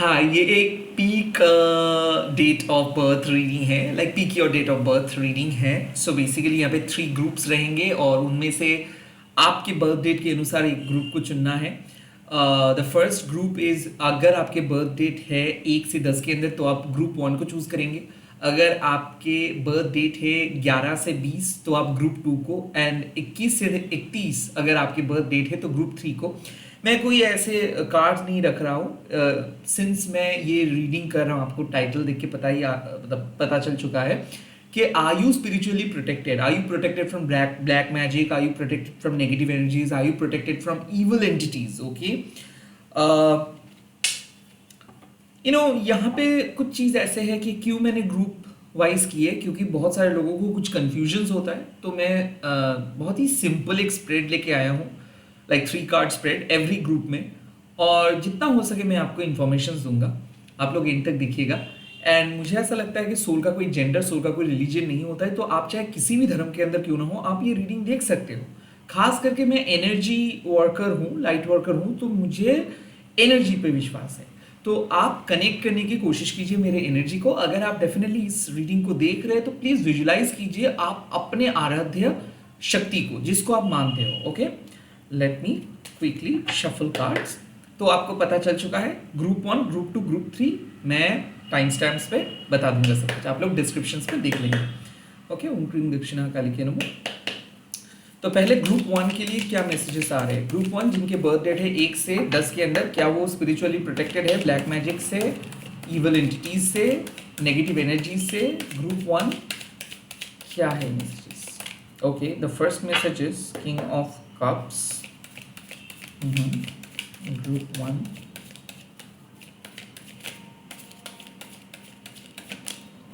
हाँ, ये एक pick date of birth reading है, like pick your date of birth reading है। सो बेसिकली यहाँ पे 3 ग्रुप्स रहेंगे और उनमें से आपके बर्थ डेट के अनुसार एक ग्रुप को चुनना है। द फर्स्ट ग्रुप इज, अगर आपके बर्थ डेट है 1 से 10 के अंदर तो आप ग्रुप 1 को चूज करेंगे। अगर आपके बर्थ डेट है 11 से 20 तो आप ग्रुप 2 को, एंड 21 से 31 अगर आपके बर्थ डेट है तो ग्रुप 3 को। मैं कोई ऐसे कार्ड्स नहीं रख रहा हूँ, सिंस मैं ये रीडिंग कर रहा हूँ, आपको टाइटल देख के मतलब पता चल चुका है कि are you spiritually protected, are you protected from black magic, are you protected from negative energies, are you protected from evil entities. Okay, यहाँ पे कुछ चीज़ ऐसे है कि क्यों मैंने ग्रुप वाइज किए, क्योंकि बहुत सारे लोगों को कुछ कन्फ्यूजन्स होता है। तो मैं बहुत ही सिंपल एक स्प्रेड लेके आया हूँ, like 3 card spread every group में, और जितना हो सके मैं आपको इन्फॉर्मेशन दूंगा, आप लोग एंड तक देखिएगा। एंड मुझे ऐसा लगता है कि सोल का कोई जेंडर, सोल का कोई रिलीजन नहीं होता है, तो आप चाहे किसी भी धर्म के अंदर क्यों ना हो, आप ये रीडिंग देख सकते हो। खास करके मैं एनर्जी वर्कर हूँ, लाइट वर्कर हूँ, तो मुझे एनर्जी पे विश्वास है। तो आप कनेक्ट करने की कोशिश कीजिए मेरे एनर्जी को। अगर आप डेफिनेटली इस रीडिंग को देख रहे हैं तो प्लीज विजुलाइज कीजिए आप अपने आराध्य शक्ति को, जिसको आप मानते हो। Okay, let me quickly shuffle cards. तो आपको पता चल चुका है ग्रुप 1, ग्रुप 2, ग्रुप 3। मैं टाइम स्टैम्प्स पे बता दूंगा सब कुछ, आप लोग डिस्क्रिप्शंस पे देख लेंगे। ओके, ओम क्रीम दक्षिणा काली के नमो। तो पहले ग्रुप 1 के लिए क्या मैसेजेस आ रहे हैं। ग्रुप 1 जिनके बर्थ डेट है 1 से 10 के अंदर, क्या वो स्पिरिचुअली प्रोटेक्टेड है ब्लैक मैजिक से, इवल एंटिटीज से, नेगेटिव एनर्जीज से। ग्रुप 1 क्या है messages. Okay, the first message is king of cups, group 1।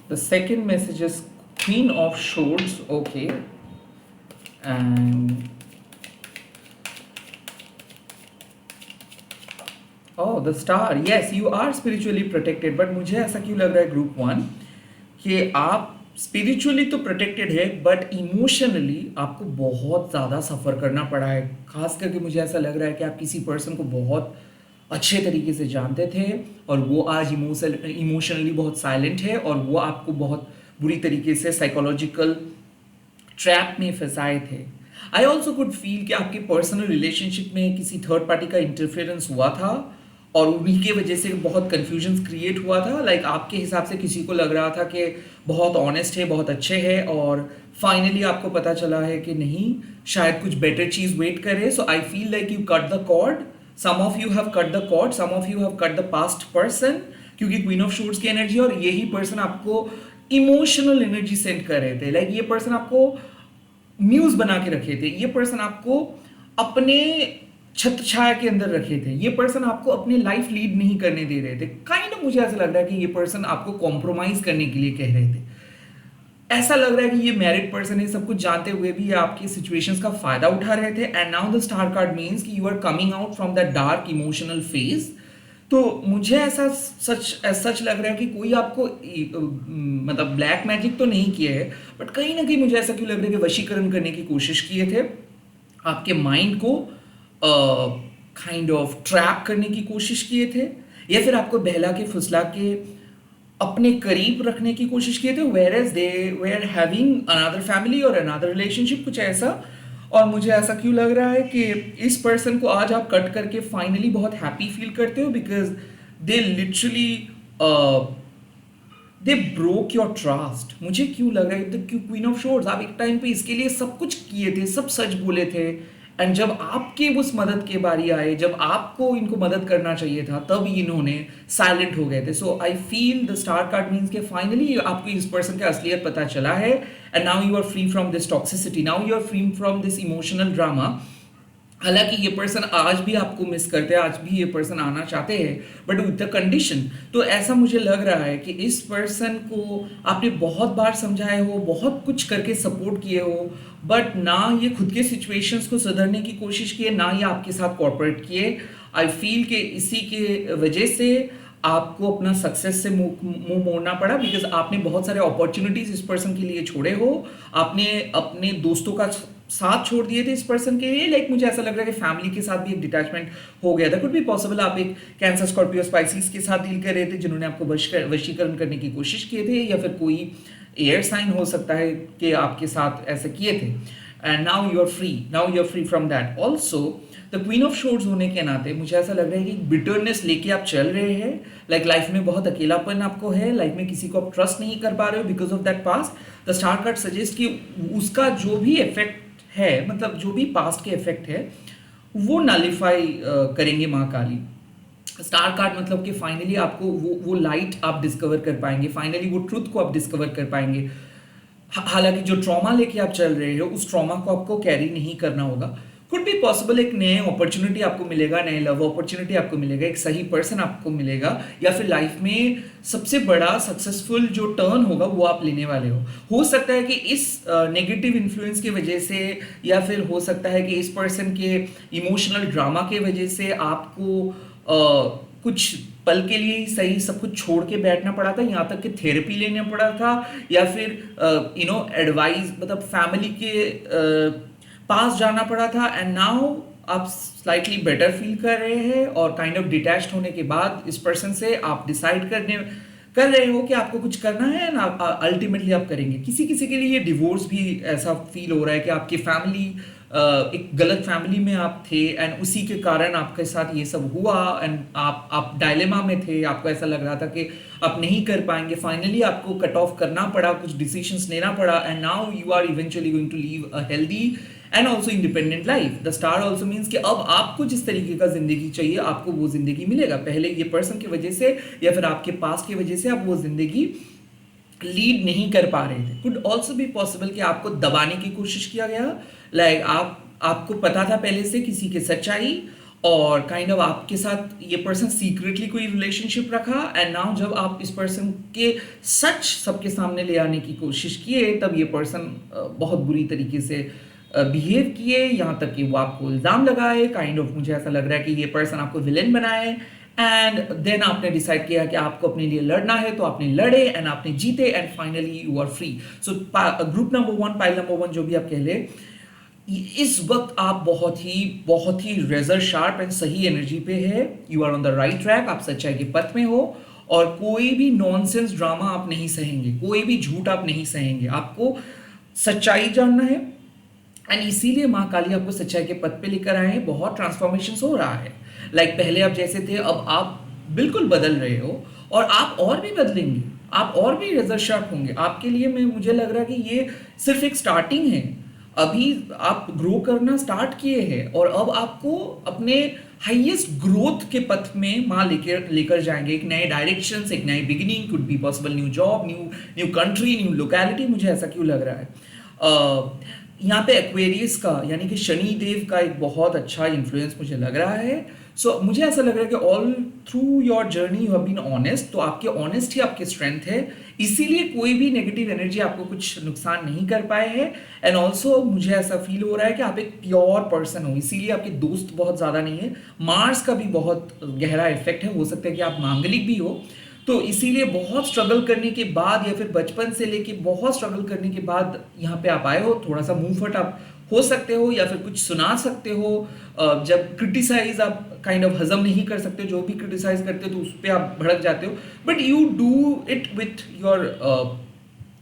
The second message is Queen of Swords, okay, and oh, the Star. Yes, you are spiritually protected, but मुझे ऐसा क्यों लग रहा है group 1 कि आप स्पिरिचुअली तो प्रोटेक्टेड है, बट इमोशनली आपको बहुत ज़्यादा सफ़र करना पड़ा है। खास करके मुझे ऐसा लग रहा है कि आप किसी पर्सन को बहुत अच्छे तरीके से जानते थे और वो आज इमोशनली बहुत साइलेंट है, और वो आपको बहुत बुरी तरीके से साइकोलॉजिकल ट्रैप में फंसाए थे। आई ऑल्सो कुड फील कि आपके पर्सनल रिलेशनशिप में किसी थर्ड पार्टी का इंटरफेरेंस हुआ था और उन्हीं की वजह से बहुत कन्फ्यूजन क्रिएट हुआ था। लाइक आपके हिसाब से किसी को लग रहा था कि बहुत ऑनेस्ट है, बहुत अच्छे है, और फाइनली आपको पता चला है कि नहीं, शायद कुछ बेटर चीज़ वेट करे। So I feel like you cut the cord, some of you have cut the cord, some of you have cut the past person, क्योंकि क्वीन ऑफ शूट्स की एनर्जी, और यही पर्सन आपको इमोशनल एनर्जी सेंड कर रहे थे। Like ये person आपको म्यूज बना के रखे थे, ये पर्सन आपको अपने छत्र छाया के अंदर रखे थे, ये पर्सन आपको अपने लाइफ लीड नहीं करने दे रहे थे। काइंड ऑफ मुझे ऐसा लग रहा है कि ये पर्सन आपको कॉम्प्रोमाइज करने के लिए कह रहे थे। ऐसा लग रहा है कि ये मैरिड पर्सन है, सब कुछ जानते हुए भी ये आपकी सिचुएशंस का फायदा उठा रहे थे। And now the star card means कि you are coming out from that dark emotional phase. तो मुझे ऐसा सच लग रहा है कि कोई आपको मतलब ब्लैक मैजिक तो नहीं किया है, बट कहीं ना कहीं मुझे ऐसा क्यों लग रहा है कि वशीकरण करने की कोशिश किए थे, आपके माइंड को काइंड ऑफ ट्रैप करने की कोशिश किए थे, या फिर आपको बहला के फुसला के अपने करीब रखने की कोशिश किए थे, whereas they were having another family और अनदर रिलेशनशिप, कुछ ऐसा। और मुझे ऐसा क्यों लग रहा है कि इस पर्सन को आज आप कट करके फाइनली बहुत हैप्पी फील करते हो, because they literally they broke your trust. मुझे क्यों लग रहा है क्यों क्वीन ऑफ शोर्स, आप एक टाइम पे इसके लिए सब कुछ किए थे, सब सच बोले थे, एंड जब आपके उस मदद के बारी आए, जब आपको इनको मदद करना चाहिए था, तब इन्होंने साइलेंट हो गए थे। So I feel the star card means के फाइनली आपको इस पर्सन का असलियत पता चला है, and now you are free from this toxicity, now you are free from this emotional drama. हालांकि ये पर्सन आज भी आपको मिस करते हैं, आज भी ये पर्सन आना चाहते हैं, बट विद द कंडीशन। तो ऐसा मुझे लग रहा है कि इस पर्सन को आपने बहुत बार समझाए हो, बहुत कुछ करके सपोर्ट किए हो, बट ना ये खुद के सिचुएशंस को सुधारने की कोशिश किए, ना ये आपके साथ कोऑपरेट किए। आई फील कि इसी के वजह से आपको अपना सक्सेस से मुंह मोड़ना पड़ा, बिकॉज आपने बहुत सारे अपॉर्चुनिटीज इस पर्सन के लिए छोड़े हो, आपने अपने दोस्तों का साथ छोड़ दिए थे इस पर्सन के लिए, लाइक मुझे ऐसा लग रहा है कि फैमिली के साथ भी एक डिटैचमेंट हो गया था। कुड बी पॉसिबल आप एक कैंसर, स्कॉर्पियो, स्पाइसिस के साथ डील कर रहे थे जिन्होंने आपको वशीकरण करने की कोशिश किए थे, या फिर कोई एयर साइन हो सकता है कि आपके साथ ऐसे किए थे। And now you are free from that also. The queen of swords होने के नाते मुझे ऐसा लग रहा है कि बिटरनेस लेके आप चल रहे हैं, लाइक लाइफ में बहुत अकेलापन आपको है, लाइफ में किसी को आप ट्रस्ट नहीं कर पा रहे हो because of that past. The star card suggest कि उसका जो भी इफेक्ट है, मतलब जो भी पास्ट के इफेक्ट है वो नलिफाई करेंगे माँ काली। स्टार कार्ड मतलब कि फाइनली आपको वो लाइट आप डिस्कवर कर पाएंगे, फाइनली वो ट्रुथ को आप डिस्कवर कर पाएंगे। हालांकि जो ट्रॉमा लेके आप चल रहे हो उस ट्रॉमा को आपको कैरी नहीं करना होगा। कुड बी पॉसिबल एक नए अपॉर्चुनिटी आपको मिलेगा, नए लव अपॉर्चुनिटी आपको मिलेगा, एक सही पर्सन आपको मिलेगा, या फिर लाइफ में सबसे बड़ा सक्सेसफुल जो टर्न होगा वो आप लेने वाले हो सकता है कि इस नेगेटिव इन्फ्लुएंस की वजह से, या फिर हो सकता है कि इस पर्सन के इमोशनल ड्रामा के वजह से आपको कुछ पल के लिए सही सब कुछ छोड़ के बैठना पड़ा था, यहाँ तक कि थेरेपी लेना पड़ा था, या फिर एडवाइस मतलब फैमिली के पास जाना पड़ा था। एंड नाउ आप स्लाइटली बेटर फील कर रहे हैं, और काइंड ऑफ डिटैच्ड होने के बाद इस पर्सन से आप डिसाइड कर रहे हो कि आपको कुछ करना है, एंड अल्टीमेटली आप करेंगे। किसी किसी के लिए ये डिवोर्स भी ऐसा फील हो रहा है कि आपकी फैमिली एक गलत फैमिली में आप थे, एंड उसी के कारण आपके साथ ये सब हुआ, एंड आप डायलेमा में थे, आपको ऐसा लग रहा था कि आप नहीं कर पाएंगे, फाइनली आपको कट ऑफ करना पड़ा, कुछ डिसीजंस लेना पड़ा, and now you are eventually going to live a healthy and also independent life. The star also means कि अब आपको जिस तरीके का जिंदगी चाहिए आपको वो जिंदगी मिलेगा। पहले ये पर्सन की वजह से या फिर आपके पास्ट की वजह से आप वो जिंदगी लीड नहीं कर पा रहे थे। कुड ऑल्सो बी पॉसिबल कि आपको दबाने की कोशिश किया गया, लाइक आपको पता था पहले से किसी की सच्चाई, और काइंड ऑफ आपके साथ ये पर्सन सीक्रेटली कोई रिलेशनशिप रखा, एंड नाउ जब आप इस पर्सन के सच सबके सामने ले आने की कोशिश किए तब ये पर्सन बहुत बुरी तरीके से बिहेव किए, यहाँ तक कि वो आपको इल्ज़ाम लगाए। काइंड ऑफ मुझे ऐसा लग रहा है कि ये पर्सन आपको विलेन बनाए, एंड देन आपने डिसाइड किया कि आपको अपने लिए लड़ना है, तो आपने लड़े एंड आपने जीते, and finally you are free. So group number 1, pile number 1 जो भी आप कह ले, इस वक्त आप बहुत ही रेजर शार्प एंड सही एनर्जी पे है। You are on the right track, आप सच्चाई के पथ में हो, और कोई भी नॉनसेंस ड्रामा आप नहीं सहेंगे, कोई भी झूठ आप नहीं सहेंगे, आपको सच्चाई जानना है, एंड इसीलिए माँ काली आपको सच्चाई के पथ पे लेकर आए हैं। बहुत ट्रांसफॉर्मेशन हो रहा है, लाइक पहले आप जैसे थे अब आप बिल्कुल बदल रहे हो, और आप और भी बदलेंगे, आप और भी रेजर शार्प होंगे। आपके लिए मुझे लग रहा है कि ये सिर्फ एक स्टार्टिंग है, अभी आप ग्रो करना स्टार्ट किए हैं, और अब आपको अपने हाईएस्ट ग्रोथ के पथ में माँ लेकर जाएंगे, एक नए डायरेक्शन, एक नई beginning, could be possible new job, new country, new locality. मुझे ऐसा क्यों लग रहा है यहाँ पे एक्वेरियस का यानी कि शनि देव का एक बहुत अच्छा इन्फ्लुएंस मुझे लग रहा है। सो मुझे ऐसा लग रहा है कि all through your journey you have been honest, तो आपके ऑनेस्ट ही आपकी स्ट्रेंथ है, इसीलिए कोई भी नेगेटिव एनर्जी आपको कुछ नुकसान नहीं कर पाए हैं। एंड ऑल्सो मुझे ऐसा फील हो रहा है कि आप एक प्योर पर्सन हो, इसीलिए आपके दोस्त बहुत ज़्यादा नहीं है। मार्स का भी बहुत गहरा इफेक्ट है, हो सकता है कि आप मांगलिक भी हो, तो इसीलिए बहुत स्ट्रगल करने के बाद, या फिर बचपन से लेके बहुत स्ट्रगल करने के बाद यहाँ पे आप आए हो। थोड़ा सा मुंह फट आप हो सकते हो, या फिर कुछ सुना सकते हो, जब क्रिटिसाइज आप काइंड ऑफ हजम नहीं कर सकते, जो भी क्रिटिसाइज करते हो तो उस पर आप भड़क जाते हो, but you do it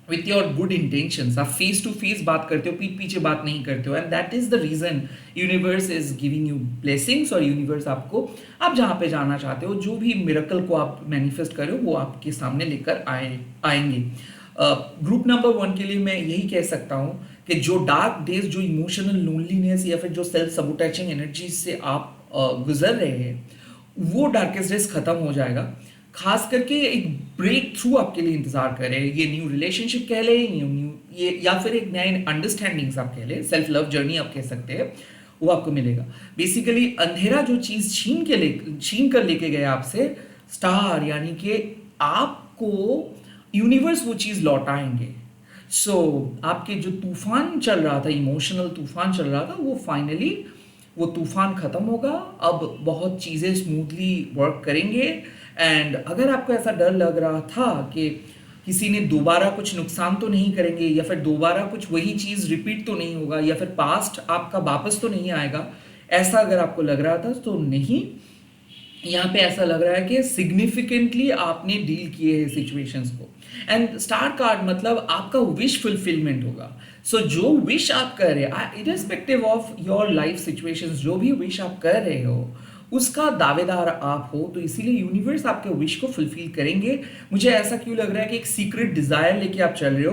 with your good intentions. आप फेस टू फेस बात करते हो, पीठ पीछे बात नहीं करते हो, and that is the reason universe is giving you blessings, और यूनिवर्स आपको आप जहाँ पे जाना चाहते हो, जो भी मिरेकल को आप मैनिफेस्ट करो वो आपके सामने लेकर आएंगे। ग्रुप नंबर 1 के लिए मैं यही कह सकता हूँ कि जो डार्क डेज, जो इमोशनल लोनलीनेस या फिर जो सेल्फ सबोटेजिंग एनर्जी से आप गुजर रहे हैं, वो डार्केस्ट डेज खत्म हो जाएगा। खास करके एक ब्रेक थ्रू आपके लिए इंतजार करे, ये न्यू रिलेशनशिप कह ले, न्यू ये, या फिर एक नए अंडरस्टैंडिंग्स आप कह ले, सेल्फ लव जर्नी आप कह सकते हैं, वो आपको मिलेगा। बेसिकली अंधेरा जो चीज छीन कर लेके गया आपसे, स्टार यानी कि आपको यूनिवर्स वो चीज लौटाएंगे। सो आपके जो तूफान चल रहा था, इमोशनल तूफान चल रहा था, वो फाइनली वो तूफान खत्म होगा। अब बहुत चीज़ें स्मूथली वर्क करेंगे। एंड अगर आपको ऐसा डर लग रहा था कि किसी ने दोबारा कुछ नुकसान तो नहीं करेंगे, या फिर दोबारा कुछ वही चीज़ रिपीट तो नहीं होगा, या फिर पास्ट आपका वापस तो नहीं आएगा, ऐसा अगर आपको लग रहा था तो नहीं, यहाँ पे ऐसा लग रहा है कि सिग्निफिकेंटली आपने डील किए हैं सिचुएशंस को। एंड स्टार कार्ड मतलब आपका विश फुलफिलमेंट होगा। सो जो विश आप कर रहे हैं, irrespective of your life situations, जो भी विश आप कर रहे हो उसका दावेदार आप हो, तो इसीलिए यूनिवर्स आपके विश को फुलफिल करेंगे। मुझे ऐसा क्यों लग रहा है कि एक सीक्रेट डिजायर लेके आप चल रहे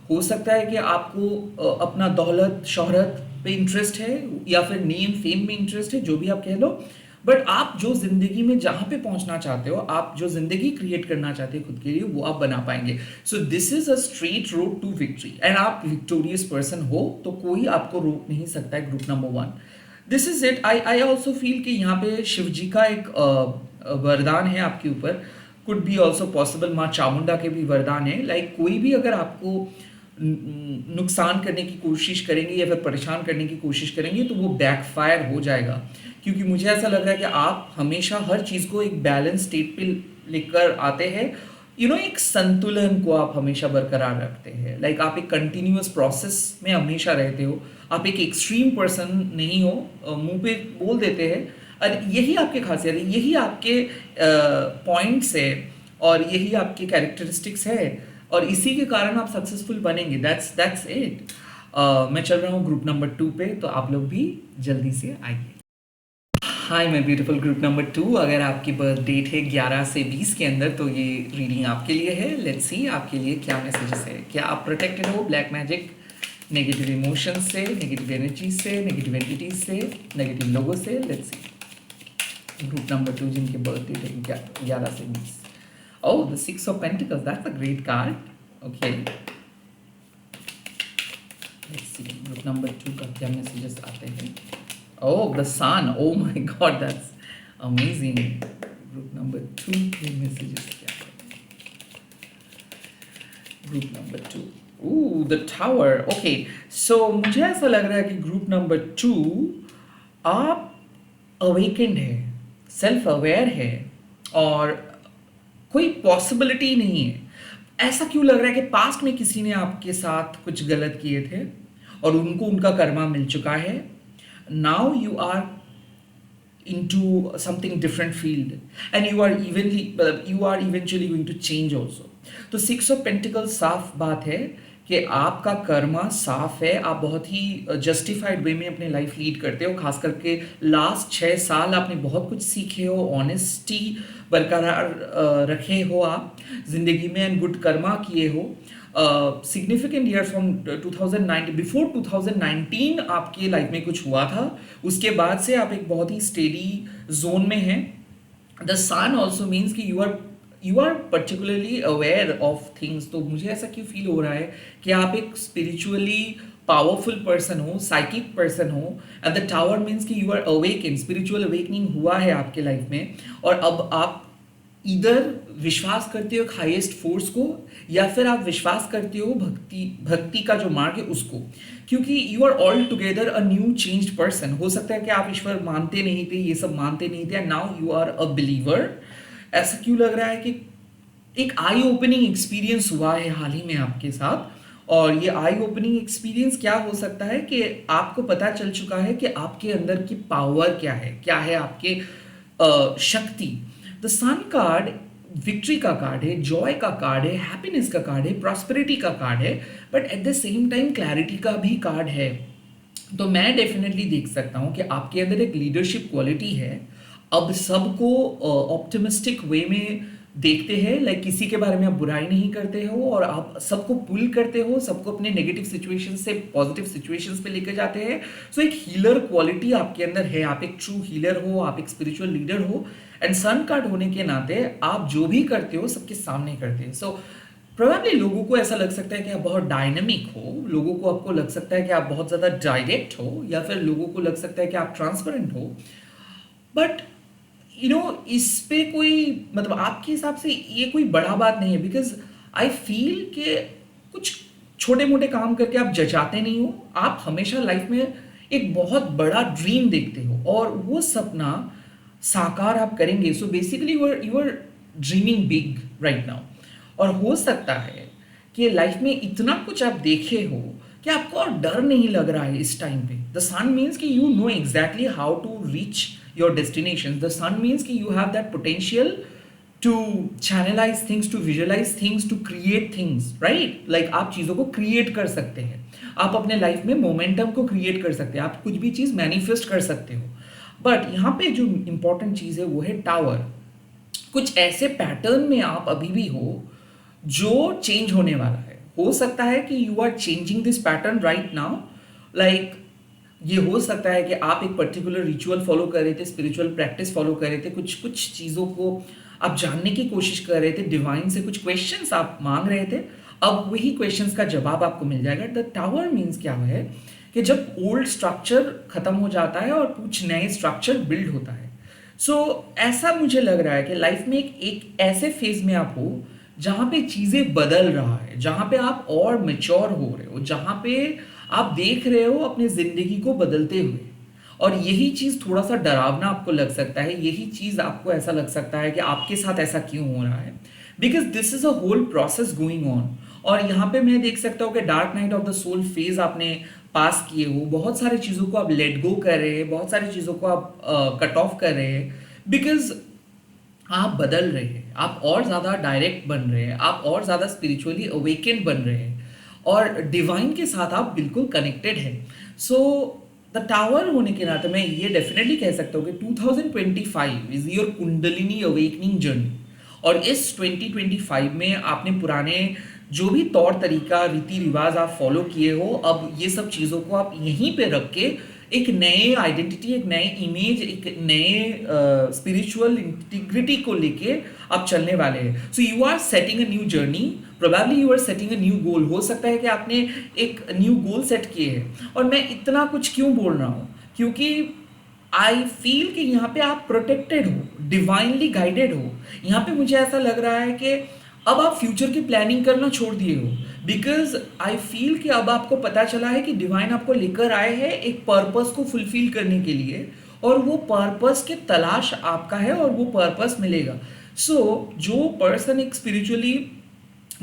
हो सकता है कि आपको अपना दौलत शोहरत पे इंटरेस्ट है, या फिर नेम फेम में इंटरेस्ट है, जो भी आप कह लो, बट आप जो जिंदगी में जहां पे पहुंचना चाहते हो, आप जो जिंदगी क्रिएट करना चाहते हो खुद के लिए, वो आप बना पाएंगे। So this is a straight road to victory, and आप विक्टोरियस पर्सन हो तो कोई आपको रोक नहीं सकता है। Group number 1, this is it. I also feel कि यहाँ पे शिव जी का एक वरदान है आपके ऊपर। कुड बी ऑल्सो पॉसिबल माँ चामुंडा के भी वरदान है। लाइक कोई भी अगर आपको नुकसान करने की कोशिश करेंगे या फिर परेशान करने की कोशिश करेंगे तो वो बैकफायर हो जाएगा, क्योंकि मुझे ऐसा लग रहा है कि आप हमेशा हर चीज़ को एक बैलेंस स्टेट पे लेकर आते हैं। एक संतुलन को आप हमेशा बरकरार रखते हैं। लाइक आप एक कंटिन्यूअस प्रोसेस में हमेशा रहते हो, आप एक एक्सट्रीम पर्सन नहीं हो, मुंह पे बोल देते हैं, और यही आपकी खासियत है, यही आपके पॉइंट्स है, और यही आपके कैरेक्टरिस्टिक्स है, और इसी के कारण आप सक्सेसफुल बनेंगे। That's it. मैं चल रहा हूँ ग्रुप नंबर 2 पे, तो आप लोग भी जल्दी से आइए। Hi my beautiful group number 2, अगर आपकी बर्थ डेट है 11 से 20 के अंदर तो ये रीडिंग आपके लिए है। लेट्स सी आपके लिए क्या मैसेजेस है। क्या आप प्रोटेक्टेड हो ब्लैक मैजिक, नेगेटिव इमोशन से, नेगेटिव एनर्जी से, नेगेटिव एंटिटीज से, नेगेटिव लोगों से? लेट्स सी ग्रुप नंबर 2 जिनके बर्थ डेट है 11 से 20। Oh, the Six of Pentacles, that's a great card. Okay. Let's see, group number 2 का क्या messages आते हैं? Oh, the Sun. Oh my God, that's amazing. Group number 2 के messages क्या हैं? Group number 2. Ooh, the Tower. Okay, so मुझे ऐसा लग रहा है कि group number 2 आप awakened है, self aware है, और कोई पॉसिबिलिटी नहीं है। ऐसा क्यों लग रहा है कि पास्ट में किसी ने आपके साथ कुछ गलत किए थे और उनको उनका कर्मा मिल चुका है। Now you are into something different field, and you are eventually going to change also. तो 6 ऑफ पेंटिकल्स साफ बात है कि आपका कर्मा साफ है, आप बहुत ही जस्टिफाइड वे में अपनी लाइफ लीड करते हो। खास करके लास्ट 6 साल आपने बहुत कुछ सीखे हो, ऑनेस्टी बरकरार रखे हो आप जिंदगी में, एंड गुड कर्मा किए हो। सिग्निफिकेंट ईयर फ्रॉम 2019, बिफोर 2019 आपके लाइफ में कुछ हुआ था, उसके बाद से आप एक बहुत ही स्टेडी जोन में हैं। द सन ऑल्सो मीन्स कि you are particularly aware of things. तो मुझे ऐसा क्यों फील हो रहा है कि आप एक स्पिरिचुअली पावरफुल पर्सन हो, साइकिक पर्सन हो, एंड द टावर मीन्स कि you are awaken, spiritual awakening हुआ है आपके लाइफ में, और अब आप इधर विश्वास करते हो हाईएस्ट फोर्स को, या फिर आप विश्वास करते हो भक्ति का जो मार्ग है उसको, क्योंकि you are all together a new changed person. हो सकता है कि आप ईश्वर मानते नहीं थे, ये सब मानते नहीं थे, and now you are a believer. ऐसा क्यों लग रहा है कि एक आई ओपनिंग एक्सपीरियंस हुआ है हाल ही में आपके साथ, और ये आई ओपनिंग एक्सपीरियंस क्या हो सकता है कि आपको पता चल चुका है कि आपके अंदर की पावर क्या है आपके शक्ति। द सन कार्ड विक्ट्री का कार्ड है, जॉय का कार्ड है, हैप्पीनेस का कार्ड है, प्रॉस्पेरिटी का कार्ड है, but at the same time clarity का भी कार्ड है। तो मैं डेफिनेटली देख सकता हूँ कि आपके अंदर एक लीडरशिप क्वालिटी है। अब सबको ऑप्टिमिस्टिक वे में देखते हैं, लाइक किसी के बारे में आप बुराई नहीं करते हो, और आप सबको पुल करते हो, सबको अपने नेगेटिव सिचुएशन से पॉजिटिव सिचुएशंस पे लेकर जाते हैं। सो एक हीलर क्वालिटी आपके अंदर है, आप एक ट्रू हीलर हो, आप एक स्पिरिचुअल लीडर हो, एंड सन कार्ड होने के नाते आप जो भी करते हो सबके सामने करते हैं। सो प्रोबेबली लोगों को ऐसा लग सकता है कि आप बहुत डायनामिक हो, लोगों को आपको लग सकता है कि आप बहुत ज़्यादा डायरेक्ट हो, या फिर लोगों को लग सकता है कि आप ट्रांसपेरेंट हो, बट इस पे कोई मतलब आपके हिसाब से ये कोई बड़ा बात नहीं है, बिकॉज आई फील कि कुछ छोटे मोटे काम करके आप जचाते नहीं हो, आप हमेशा लाइफ में एक बहुत बड़ा ड्रीम देखते हो, और वो सपना साकार आप करेंगे। So basically you are dreaming big right now, और हो सकता है कि लाइफ में इतना कुछ आप देखे हो कि आपको और डर नहीं लग रहा है इस टाइम पे। द सन मीन्स कि you know exactly how to reach your destination. The sun means कि you have that potential to channelize things, to visualize things, to create things, right? Like आप चीज़ों को क्रिएट कर सकते हैं, आप अपने लाइफ में मोमेंटम को क्रिएट कर सकते हैं, आप कुछ भी चीज़ मैनिफेस्ट कर सकते हो। बट यहाँ पे जो इंपॉर्टेंट चीज़ है वो है टावर। कुछ ऐसे पैटर्न में आप अभी भी हो जो चेंज होने वाला है। हो सकता है कि you are changing this pattern right now. Like ये हो सकता है कि आप एक पर्टिकुलर रिचुअल फॉलो कर रहे थे, स्पिरिचुअल प्रैक्टिस फॉलो कर रहे थे, कुछ कुछ चीज़ों को आप जानने की कोशिश कर रहे थे, डिवाइन से कुछ क्वेश्चंस आप मांग रहे थे, अब वही क्वेश्चंस का जवाब आपको मिल जाएगा। द टावर मीन्स क्या है कि जब ओल्ड स्ट्रक्चर खत्म हो जाता है और कुछ नए स्ट्रक्चर बिल्ड होता है। ऐसा मुझे लग रहा है कि लाइफ में एक ऐसे फेज में आप हो जहाँ पे चीज़ें बदल रहा है, जहाँ पे आप और मेच्योर हो रहे हो, जहाँ पे आप देख रहे हो अपनी ज़िंदगी को बदलते हुए। और यही चीज़ थोड़ा सा डरावना आपको लग सकता है, यही चीज़ आपको ऐसा लग सकता है कि आपके साथ ऐसा क्यों हो रहा है, because this is a whole process going on. और यहाँ पे मैं देख सकता हूँ कि dark night of the soul phase आपने पास किए हो, बहुत सारी चीज़ों को आप लेट गो कर रहे हैं, बहुत सारी चीज़ों को आप कट ऑफ कर रहे हैं, बिकॉज आप बदल रहे हैं, आप और ज़्यादा डायरेक्ट बन रहे हैं, आप और ज़्यादा स्पिरिचुअली अवेकेंड बन रहे हैं और डिवाइन के साथ आप बिल्कुल कनेक्टेड हैं। सो द टावर होने के नाते मैं ये डेफिनेटली कह सकता हूँ कि 2025 is your kundalini awakening journey. और इस 2025 में आपने पुराने जो भी तौर तरीका, रीति रिवाज आप फॉलो किए हो, अब ये सब चीज़ों को आप यहीं पे रख के एक नए आइडेंटिटी, एक नए इमेज, एक नए स्पिरिचुअल इंटीग्रिटी को लेके आप चलने वाले हैं। So you are setting a new journey, probably you are setting a new goal. हो सकता है कि आपने एक न्यू गोल सेट किए हैं। और मैं इतना कुछ क्यों बोल रहा हूँ, क्योंकि आई फील कि यहाँ पे आप प्रोटेक्टेड हो, डिवाइनली गाइडेड हो। यहाँ पे मुझे ऐसा लग रहा है कि अब आप फ्यूचर की प्लानिंग करना छोड़ दिए हो, बिकॉज आई फील कि अब आपको पता चला है कि डिवाइन आपको लेकर आए हैं एक पर्पस को फुलफिल करने के लिए, और वो पर्पस के तलाश आपका है और वो पर्पस मिलेगा। जो पर्सन एक स्पिरिचुअली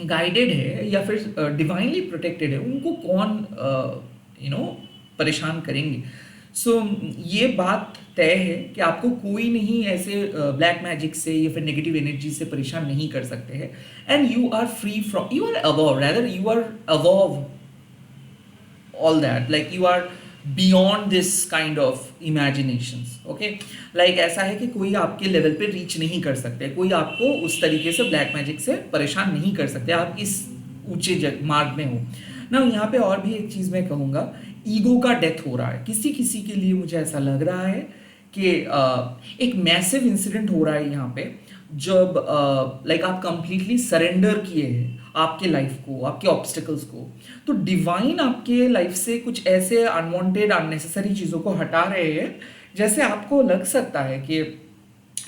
गाइडेड है या फिर डिवाइनली प्रोटेक्टेड है, उनको कौन परेशान करेंगे। ये बात तय है कि आपको कोई नहीं ऐसे ब्लैक मैजिक से या फिर नेगेटिव एनर्जी से परेशान नहीं कर सकते हैं। And you are free from, you are above, rather you are above all that, like you are beyond this kind of imaginations, okay? like ऐसा है कि कोई आपके लेवल पे रीच नहीं कर सकते, कोई आपको उस तरीके से ब्लैक मैजिक से परेशान नहीं कर सकते, आप इस ऊंचे मार्ग में हो ना। यहाँ पे और भी एक चीज़ मैं कहूँगा, ईगो का डेथ हो रहा है किसी किसी के लिए। मुझे ऐसा लग रहा है कि एक मैसिव इंसिडेंट हो रहा है यहाँ पे, जब लाइक आप कंप्लीटली सरेंडर किए हैं आपके लाइफ को, आपके ऑब्स्टिकल्स को, तो डिवाइन आपके लाइफ से कुछ ऐसे अनवांटेड अननेसेसरी चीज़ों को हटा रहे हैं, जैसे आपको लग सकता है कि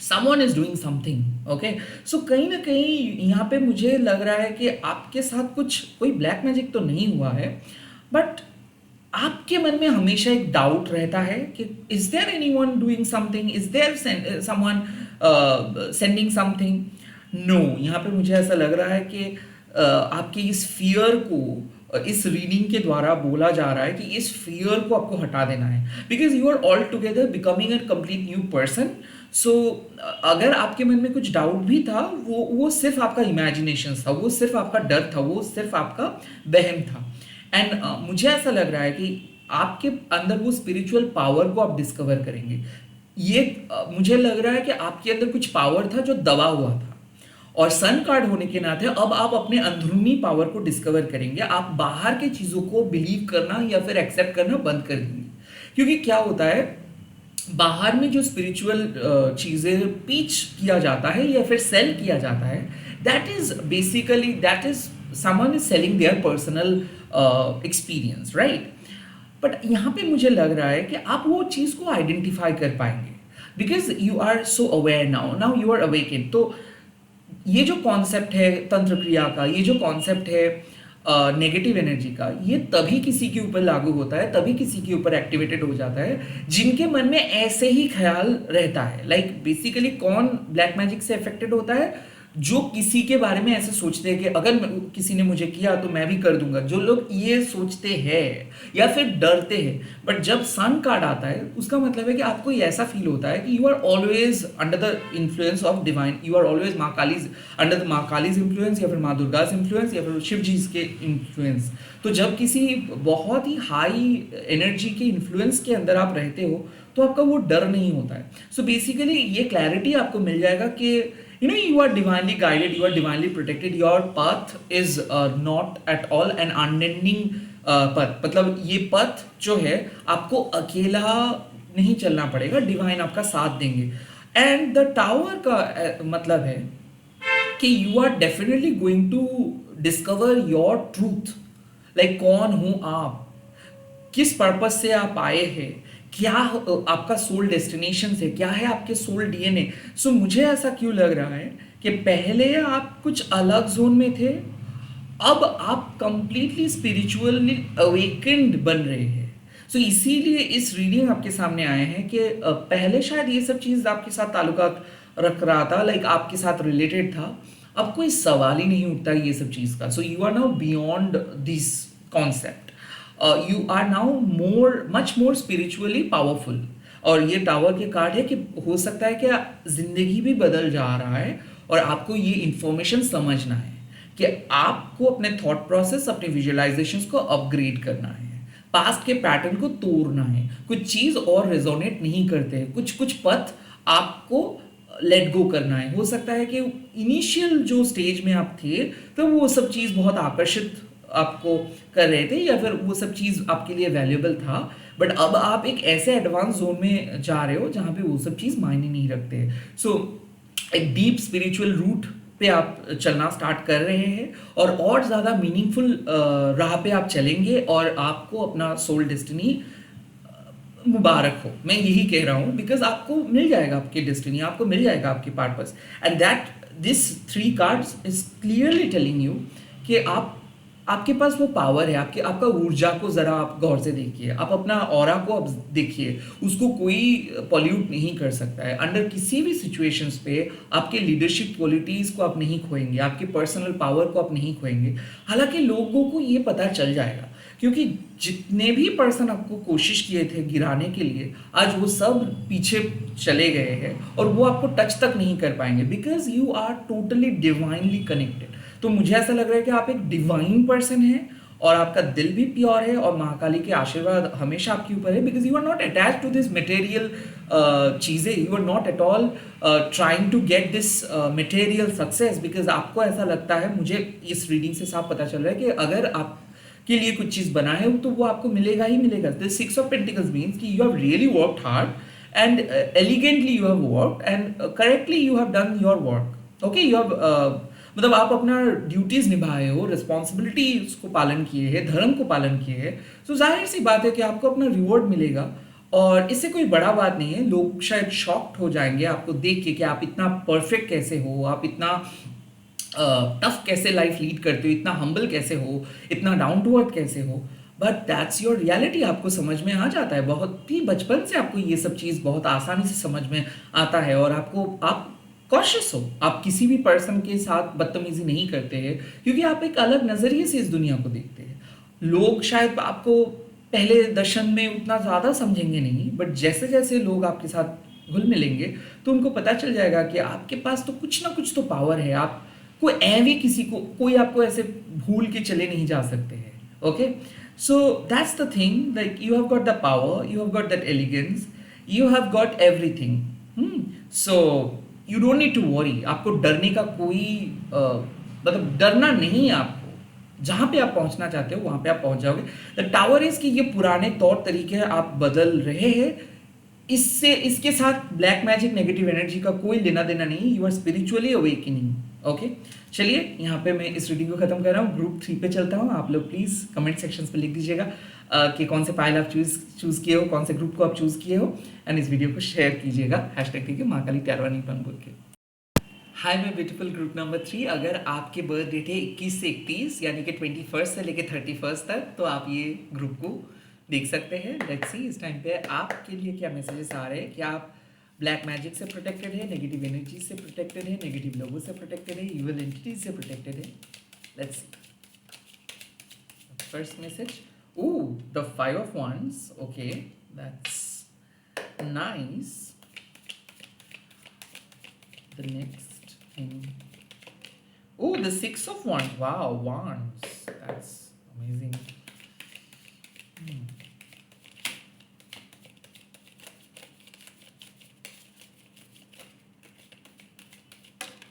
someone is doing something, okay? कहीं ना कहीं यहाँ पे मुझे लग रहा है कि आपके साथ कुछ कोई ब्लैक मैजिक तो नहीं हुआ है, बट आपके मन में हमेशा एक डाउट रहता है कि is there anyone doing something, is there someone sending something. No, यहाँ पे मुझे ऐसा लग रहा है कि आपके इस फियर को इस रीडिंग के द्वारा बोला जा रहा है कि इस फियर को आपको हटा देना है, because you are all together becoming a complete new person. अगर आपके मन में कुछ डाउट भी था, वो सिर्फ आपका इमेजिनेशन था, वो सिर्फ आपका डर था, वो सिर्फ आपका वहम था। एंड मुझे ऐसा लग रहा है कि आपके अंदर वो स्पिरिचुअल पावर को आप डिस्कवर करेंगे। मुझे लग रहा है कि आपके अंदर कुछ पावर था जो दबा हुआ था, और सन कार्ड होने के नाते अब आप अपने अंदरूनी पावर को डिस्कवर करेंगे। आप बाहर की चीज़ों को बिलीव करना या फिर एक्सेप्ट करना बंद कर देंगे, क्योंकि क्या होता है, बाहर में जो स्पिरिचुअल चीज़ें पीच किया जाता है या फिर सेल किया जाता है, that is someone is selling their personal experience, right? But यहाँ पे मुझे लग रहा है कि आप वो चीज़ को आइडेंटिफाई कर पाएंगे, because you are so aware now you are awakened. तो ये जो कॉन्सेप्ट है तंत्र क्रिया का, ये जो कॉन्सेप्ट है नेगेटिव एनर्जी का, ये तभी किसी के ऊपर लागू होता है, तभी किसी के ऊपर एक्टिवेटेड हो जाता है जिनके मन में ऐसे ही ख्याल रहता है। लाइक बेसिकली कौन ब्लैक मैजिक से अफेक्टेड होता है? जो किसी के बारे में ऐसे सोचते हैं कि अगर किसी ने मुझे किया तो मैं भी कर दूंगा, जो लोग ये सोचते हैं या फिर डरते हैं, बट जब सन कार्ड आता है उसका मतलब है कि आपको ये ऐसा फील होता है कि you are always under the influence of divine, you are always माँ कालीज, अंडर द माँ कालीज इन्फ्लुएंस या फिर माँ दुर्गाज इन्फ्लुएंस या फिर शिव जी के इन्फ्लुएंस। तो जब किसी बहुत ही हाई एनर्जी के इन्फ्लुएंस के अंदर आप रहते हो तो आपका वो डर नहीं होता है। सो बेसिकली ये क्लैरिटी आपको मिल जाएगा कि you are divinely guided, you are divinely protected, your path is not at all an unending path। मतलब ये पथ जो है आपको अकेला नहीं चलना पड़ेगा, डिवाइन आपका साथ देंगे। एंड द टावर का मतलब है कि you are definitely going to discover your truth, like कौन हूं आप, किस पर्पस से आप आए हैं, क्या आपका सोल डेस्टिनेशन है, क्या है आपके सोल डीएनए। सो मुझे ऐसा क्यों लग रहा है कि पहले आप कुछ अलग जोन में थे, अब आप कंप्लीटली स्पिरिचुअली अवेकेंड बन रहे हैं। सो इसीलिए इस रीडिंग आपके सामने आए हैं कि पहले शायद ये सब चीज़ आपके साथ ताल्लुकात रख रहा था, लाइक आपके साथ रिलेटेड था, अब कोई सवाल ही नहीं उठता ये सब चीज़ का। So you are now beyond this concept, you are now much more spiritually powerful. और ये टावर के कार्ड है कि हो सकता है कि जिंदगी भी बदल जा रहा है और आपको ये इंफॉर्मेशन समझना है कि आपको अपने थॉट प्रोसेस, अपने विजुअलाइजेशंस को अपग्रेड करना है, पास्ट के पैटर्न को तोड़ना है, कुछ चीज़ और रेजोनेट नहीं करते हैं, कुछ कुछ पथ आपको लेट गो करना है। हो सकता है कि इनिशियल जो स्टेज में आप थे तो वो सब चीज़ बहुत आकर्षित आपको कर रहे थे या फिर वो सब चीज़ आपके लिए वैल्यूएबल था, बट अब आप एक ऐसे एडवांस जोन में जा रहे हो जहाँ पे वो सब चीज़ मायने नहीं रखते। सो एक डीप स्पिरिचुअल रूट पे आप चलना स्टार्ट कर रहे हैं और ज़्यादा मीनिंगफुल राह पे आप चलेंगे और आपको अपना सोल डेस्टिनी मुबारक हो। मैं यही कह रहा हूँ बिकॉज आपको मिल जाएगा आपकी डेस्टिनी, आपको मिल जाएगा आपकी purpose. And that this 3 cards is clearly telling you कि आपके पास वो पावर है, आपका ऊर्जा को ज़रा आप गौर से देखिए, आप अपना ऑरा को अब देखिए, उसको कोई पॉल्यूट नहीं कर सकता है। अंडर किसी भी सिचुएशंस पे आपके लीडरशिप क्वालिटीज़ को आप नहीं खोएंगे, आपके पर्सनल पावर को आप नहीं खोएंगे। हालांकि लोगों को ये पता चल जाएगा क्योंकि जितने भी पर्सन आपको कोशिश किए थे गिराने के लिए, आज वो सब पीछे चले गए हैं और वो आपको टच तक नहीं कर पाएंगे because you are totally divinely connected. तो मुझे ऐसा लग रहा है कि आप एक डिवाइन पर्सन हैं और आपका दिल भी प्योर है और महाकाली के आशीर्वाद हमेशा आपके ऊपर है because you are not attach to this material चीज़ें, you are not at all trying to get this material success because आपको ऐसा लगता है, मुझे इस रीडिंग से साफ पता चल रहा है कि अगर आप के लिए कुछ चीज़ बना है तो वो आपको मिलेगा ही मिलेगा। द 6 ऑफ पेंटिकल्स मीन्स कि you have really worked hard and elegantly you have worked and correctly you have done your work. Okay, you have मतलब आप अपना ड्यूटीज़ निभाए हो, रिस्पॉन्सिबिलिटीज को पालन किए हैं, धर्म को पालन किए हैं। तो जाहिर सी बात है कि आपको अपना रिवॉर्ड मिलेगा और इससे कोई बड़ा बात नहीं है। लोग शायद शॉक्ड हो जाएंगे आपको देख के कि आप इतना परफेक्ट कैसे हो, आप इतना टफ कैसे लाइफ लीड करते हो, इतना हम्बल कैसे हो, इतना डाउन टू अर्थ कैसे हो, बट दैट्स योर रियलिटी। आपको समझ में आ जाता है, बहुत ही बचपन से आपको ये सब चीज़ बहुत आसानी से समझ में आता है और आप कॉशियस हो, आप किसी भी पर्सन के साथ बदतमीजी नहीं करते हैं क्योंकि आप एक अलग नज़रिए से इस दुनिया को देखते हैं। लोग शायद आपको पहले दर्शन में उतना ज़्यादा समझेंगे नहीं, बट जैसे जैसे लोग आपके साथ घुल मिलेंगे तो उनको पता चल जाएगा कि आपके पास तो कुछ ना कुछ तो पावर है। आप कोई ऐवी कोई आपको ऐसे भूल के चले नहीं जा सकते हैं। Okay, so that's the thing, like you have got the power, you have got that elegance, you have got everything. So you don't need to worry. आपको डरने का कोई मतलब डरना नहीं है। आपको जहाँ पे आप पहुँचना चाहते हो वहाँ पे आप पहुँच जाओगे। द टावर इज कि ये पुराने तौर तरीके आप बदल रहे हैं, इससे इसके साथ ब्लैक मैजिक नेगेटिव एनर्जी का कोई लेना देना नहीं। You are spiritually awakening. Okay, चलिए यहाँ पे मैं इस रीडिंग को खत्म कर रहा हूँ, ग्रुप 3 पे चलता हूँ। आप लोग प्लीज़ कमेंट सेक्शंस पे लिख दीजिएगा कि कौन से फाइल आप चूज़ किए हो, कौन से ग्रुप को आप चूज़ किए हो, एंड इस वीडियो को शेयर कीजिएगा हैशटैग ठीक है महाकाली टैरवानी बन बोल के। हाय मैं ब्यूटीफुल ग्रुप नंबर 3। अगर आपके बर्थ डेट है 21 से 31 यानी कि 21 से लेकर 31 तक, तो आप ये ग्रुप को देख सकते हैं। लेट्स सी इस टाइम पे आपके लिए क्या मैसेजेस आ रहे हैं, क्या आप ब्लैक मैजिक से प्रोटेक्टेड है, नेगेटिव एनर्जी से प्रोटेक्टेड है, नेगेटिव लोगों से प्रोटेक्टेड है, इविल एंटिटीज से प्रोटेक्टेड है. Let's first message. Ooh, the five of wands. Okay, that's nice. The next thing. Ooh, the six of wands. Wow, wands. That's amazing.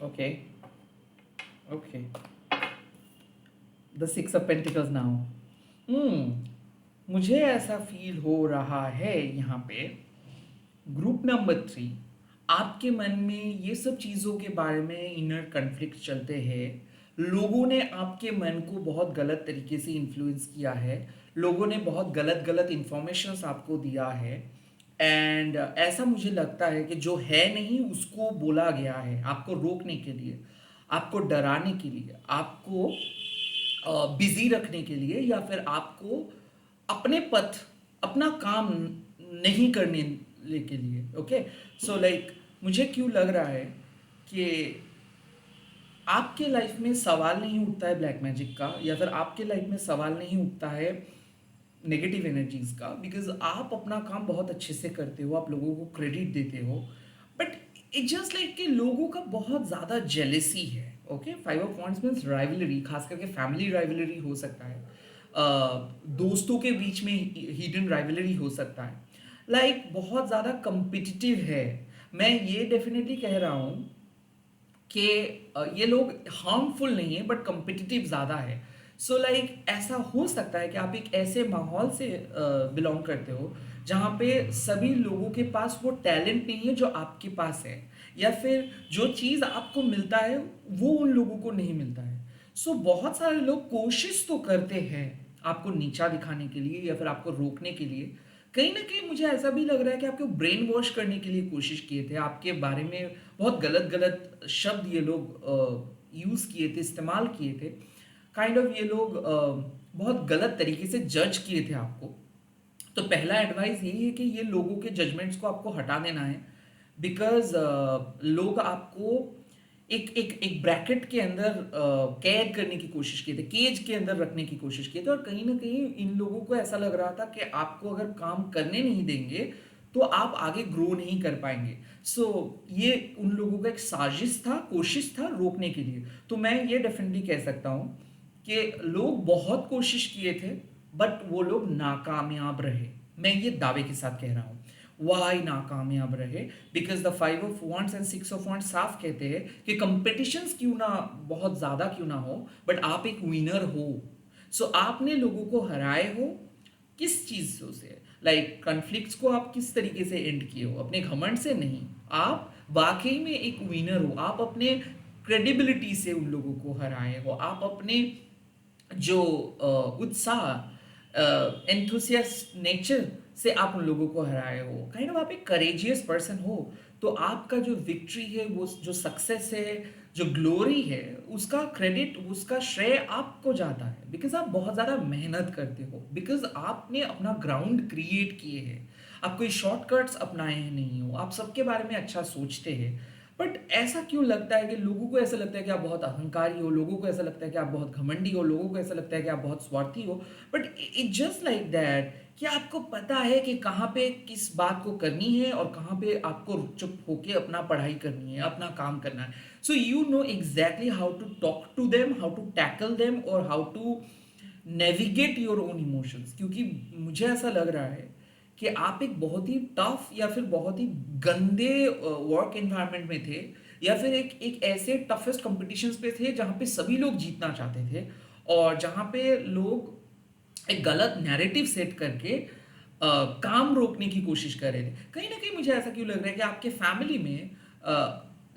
Okay. Okay. The six of pentacles now. मुझे ऐसा feel हो रहा है यहाँ पे group number 3, आपके मन में ये सब चीज़ों के बारे में इनर कन्फ्लिक्ट चलते हैं. लोगों ने आपके मन को बहुत गलत तरीके से इन्फ्लुएंस किया है, लोगों ने बहुत गलत गलत इंफॉर्मेशंस आपको दिया है. एंड ऐसा मुझे लगता है कि जो है नहीं उसको बोला गया है आपको रोकने के लिए, आपको डराने के लिए, आपको बिजी रखने के लिए, या फिर आपको अपने पथ, अपना काम नहीं करने के लिए. ओके, सो लाइक मुझे क्यों लग रहा है कि आपके लाइफ में सवाल नहीं उठता है ब्लैक मैजिक का, या फिर आपके लाइफ में सवाल नहीं उठता है नेगेटिव एनर्जीज का, बिकॉज आप अपना काम बहुत अच्छे से करते हो, आप लोगों को क्रेडिट देते हो. बट इट जस्ट लाइक कि लोगों का बहुत ज़्यादा जेलेसी है. Okay, five of wands means rivalry, खास करके फैमिली राइवलरी हो सकता है, दोस्तों के बीच में हिडन राइवलरी हो सकता है. लाइक बहुत ज़्यादा कम्पिटिटिव है. मैं ये डेफिनेटली कह रहा हूँ कि ये लोग हार्मफुल नहीं है बट कम्पिटिटिव ज़्यादा है. सो लाइक ऐसा हो सकता है कि आप एक ऐसे माहौल से बिलोंग करते हो जहाँ पे सभी लोगों के पास वो टैलेंट नहीं है जो आपके पास है, या फिर जो चीज़ आपको मिलता है वो उन लोगों को नहीं मिलता है. सो बहुत सारे लोग कोशिश तो करते हैं आपको नीचा दिखाने के लिए या फिर आपको रोकने के लिए. कहीं ना कहीं मुझे ऐसा भी लग रहा है कि आपको ब्रेन वॉश करने के लिए कोशिश किए थे, आपके बारे में बहुत गलत गलत शब्द ये लोग यूज़ किए थे, इस्तेमाल किए थे. काइंड ऑफ ये लोग बहुत गलत तरीके से जज किए थे आपको. तो पहला एडवाइस यही है कि ये लोगों के जजमेंट्स को आपको हटा देना है, बिकॉज लोग आपको एक एक एक ब्रैकेट के अंदर कैद करने की कोशिश किए थे, केज के अंदर रखने की कोशिश किए थे. और कहीं ना कहीं इन लोगों को ऐसा लग रहा था कि आपको अगर काम करने नहीं देंगे तो आप आगे ग्रो नहीं कर पाएंगे. सो ये उन लोगों का एक साजिश था, कोशिश था रोकने के लिए. तो मैं ये डेफिनेटली कह सकता हूँ कि लोग बहुत कोशिश किए थे बट वो लोग नाकामयाब रहे. मैं ये दावे के साथ कह रहा हूँ. वाई नाकामयाब रहे? Because the five of wands and six of wands साफ कहते हैं कि कंपटीशंस क्यों ना बहुत ज़्यादा क्यों ना हो बट आप एक विनर हो. सो आपने लोगों को हराए हो. किस चीज़ से? लाइक कॉन्फ्लिक्ट्स को आप किस तरीके से एंड किए हो? अपने घमंड से नहीं. आप वाकई में एक विनर हो. आप अपने क्रेडिबिलिटी से उन लोगों को हराए हो. आप अपने जो उत्साह, एंथुसियास्ट नेचर से आप उन लोगों को हराए हो. काइंड ऑफ आप एक करेजियस पर्सन हो. तो आपका जो विक्ट्री है, वो जो सक्सेस है, जो ग्लोरी है, उसका क्रेडिट, उसका श्रेय आपको जाता है. बिकॉज आप बहुत ज़्यादा मेहनत करते हो, बिकॉज आपने अपना ग्राउंड क्रिएट किए हैं. आप कोई शॉर्टकट्स अपनाए हैं नहीं हो. आप सबके बारे में अच्छा सोचते हैं. बट ऐसा क्यों लगता है कि लोगों को ऐसा लगता है कि आप बहुत अहंकारी हो, लोगों को ऐसा लगता है कि आप बहुत घमंडी हो, लोगों को ऐसा लगता है कि आप बहुत स्वार्थी हो. But it just like that कि आपको पता है कि कहाँ पे किस बात को करनी है और कहाँ पे आपको चुप होके अपना पढ़ाई करनी है, अपना काम करना है. So you know exactly how to talk to them, how to tackle them और how to navigate your own emotions. क्योंकि मुझे ऐसा लग रहा है कि आप एक बहुत ही टफ या फिर बहुत ही गंदे वर्क एनवायरनमेंट में थे, या फिर एक एक ऐसे टफेस्ट कॉम्पिटिशन्स पे थे जहाँ पे सभी लोग जीतना चाहते थे और जहाँ पे लोग एक गलत नैरेटिव सेट करके काम रोकने की कोशिश कर रहे थे. कहीं ना कहीं मुझे ऐसा क्यों लग रहा है कि आपके फैमिली में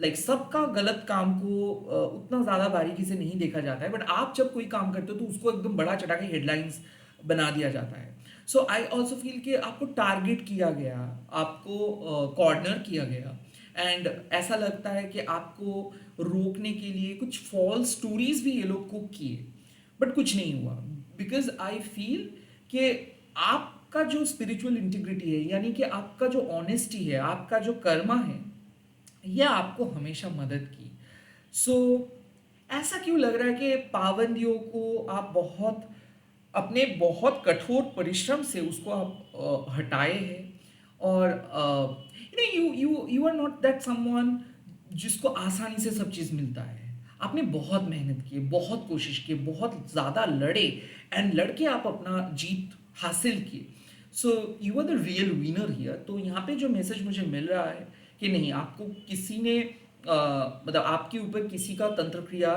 लाइक सबका गलत काम को उतना ज़्यादा बारीकी से नहीं देखा जाता है, बट आप जब कोई काम करते हो तो उसको एकदम बड़ा चढ़ा के हेडलाइंस बना दिया जाता है. सो आई ऑल्सो फील कि आपको टारगेट किया गया, आपको कॉर्नर किया गया. एंड ऐसा लगता है कि आपको रोकने के लिए कुछ फॉल्स स्टोरीज भी ये लोग कुक किए, बट कुछ नहीं हुआ. बिकॉज आई फील कि आप आपका जो स्पिरिचुअल इंटीग्रिटी है, यानी कि आपका जो ऑनेस्टी है, आपका जो कर्मा है, यह आपको हमेशा मदद की। सो ऐसा क्यों लग रहा है कि पाबंदियों को आप अपने बहुत कठोर परिश्रम से उसको आप हटाए हैं, और you are not that someone जिसको आसानी से सब चीज़ मिलता है। आपने बहुत मेहनत की, बहुत कोशिश की, बहुत ज़्यादा लड़े, एंड लड़के आप अपना जीत हासिल किए। So you are the real winner here. तो यहाँ पे जो मैसेज मुझे मिल रहा है कि नहीं, आपको किसी ने मतलब आपके ऊपर किसी का तंत्र क्रिया